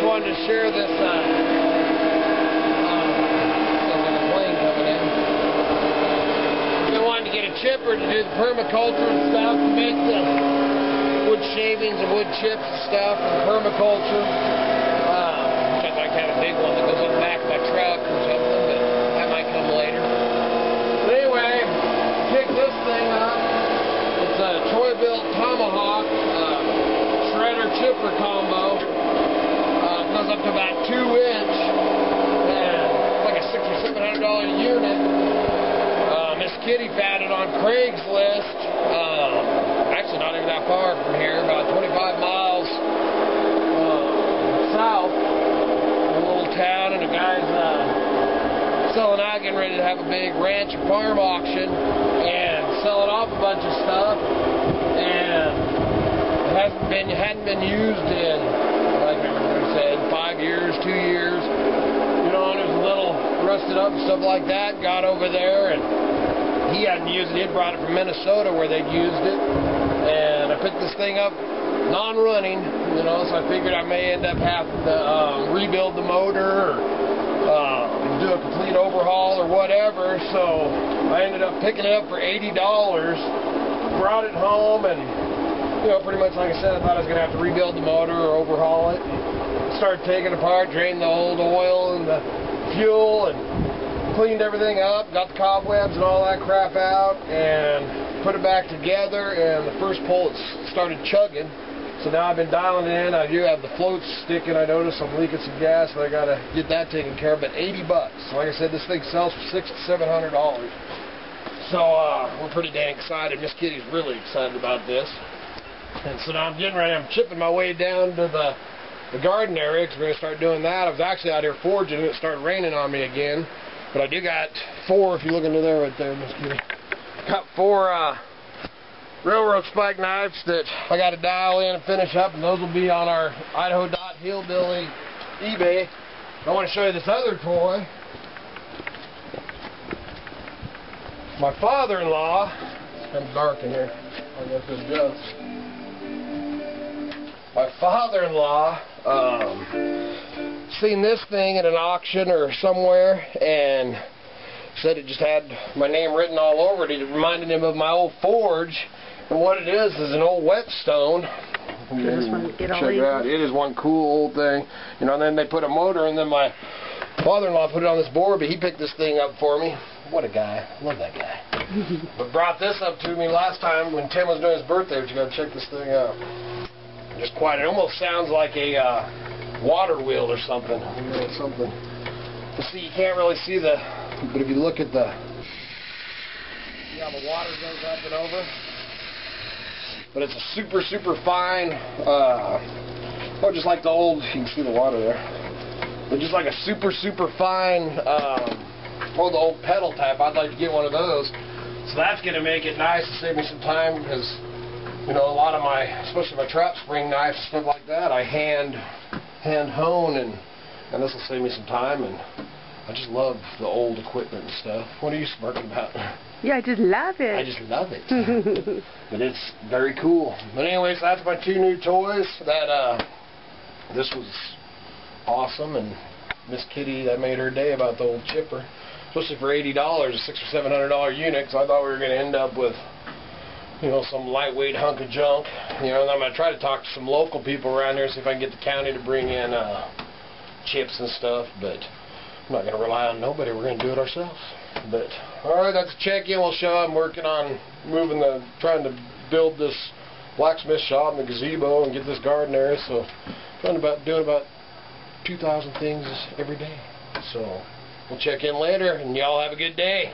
just wanted to share this. Sounds like a plane coming in. Been wanting to get a chipper to do the permaculture and stuff, to make the wood shavings and wood chips and stuff and permaculture. Which I'd like to have a big one that goes in the back of my truck or something, but that might come later. But anyway, pick this thing up. It's a Troy-built Tomahawk shredder chipper combo. It goes up to about 2 inch, and like a $600 or $700 unit. Miss Kitty found it on Craigslist. Actually, not even that far from here, about 25 miles south. A little town, and the guy's selling out, getting ready to have a big ranch and farm auction, and selling off a bunch of stuff. And it hadn't been used in, like I said, 5 years, 2 years. You know, and it was a little rusted up and stuff like that. Got over there, and he hadn't used it. He had brought it from Minnesota where they'd used it. And I picked this thing up non-running, you know, so I figured I may end up having to rebuild the motor or do a complete overhaul or whatever. So I ended up picking it up for $80, brought it home, and, you know, pretty much like I said, I thought I was going to have to rebuild the motor or overhaul it. Started taking it apart, drained the old oil and the fuel, and cleaned everything up, got the cobwebs and all that crap out, and put it back together, and the first pull it started chugging. So now I've been dialing it in. I do have the floats sticking. I noticed I'm leaking some gas, so I got to get that taken care of. But $80. So like I said, this thing sells for $600 to $700. So we're pretty dang excited. Miss Kitty's really excited about this. And so now I'm getting ready. I'm chipping my way down to the garden area because we're going to start doing that. I was actually out here foraging, and it started raining on me again. But I do got 4, if you look into there right there, Miss Kitty. Got 4 railroad spike knives that I got to dial in and finish up, and those will be on our Idaho Hillbilly eBay. I want to show you this other toy. My father-in-law, it's kind of dark in here. I guess it does. My father-in-law seen this thing at an auction or somewhere, and said it just had my name written all over it. It reminded him of my old forge, and what it is an old whetstone. Check it out. It is one cool old thing, you know. And then they put a motor, and then my father-in-law put it on this board, but he picked this thing up for me. What a guy. Love that guy. But brought this up to me last time when Tim was doing his birthday, but you got to check this thing out. Just quiet. It almost sounds like a water wheel or something. You know, something. You see, you can't really see the, but if you look at the, see how the water goes up and over? But it's a super, super fine, just like the old, you can see the water there. But just like a super, super fine, the old pedal type. I'd like to get one of those. So that's going to make it nice and save me some time, because, you know, a lot of my, especially my trap spring knives and stuff like that, I hand hone, and this will save me some time, and I just love the old equipment and stuff. What are you smirking about? Yeah, I just love it. I just love it. But it's very cool. But anyways, that's my 2 new toys. That this was awesome, and Miss Kitty, that made her day about the old chipper, especially for $80, a $600 or $700 unit. So I thought we were going to end up with, you know, some lightweight hunk of junk. You know, and I'm going to try to talk to some local people around here, see if I can get the county to bring in chips and stuff. But I'm not going to rely on nobody. We're going to do it ourselves. But alright, that's a check-in. We'll show. I'm working on trying to build this blacksmith shop and the gazebo and get this garden area. So doing about 2,000 things every day. So we'll check in later, and y'all have a good day.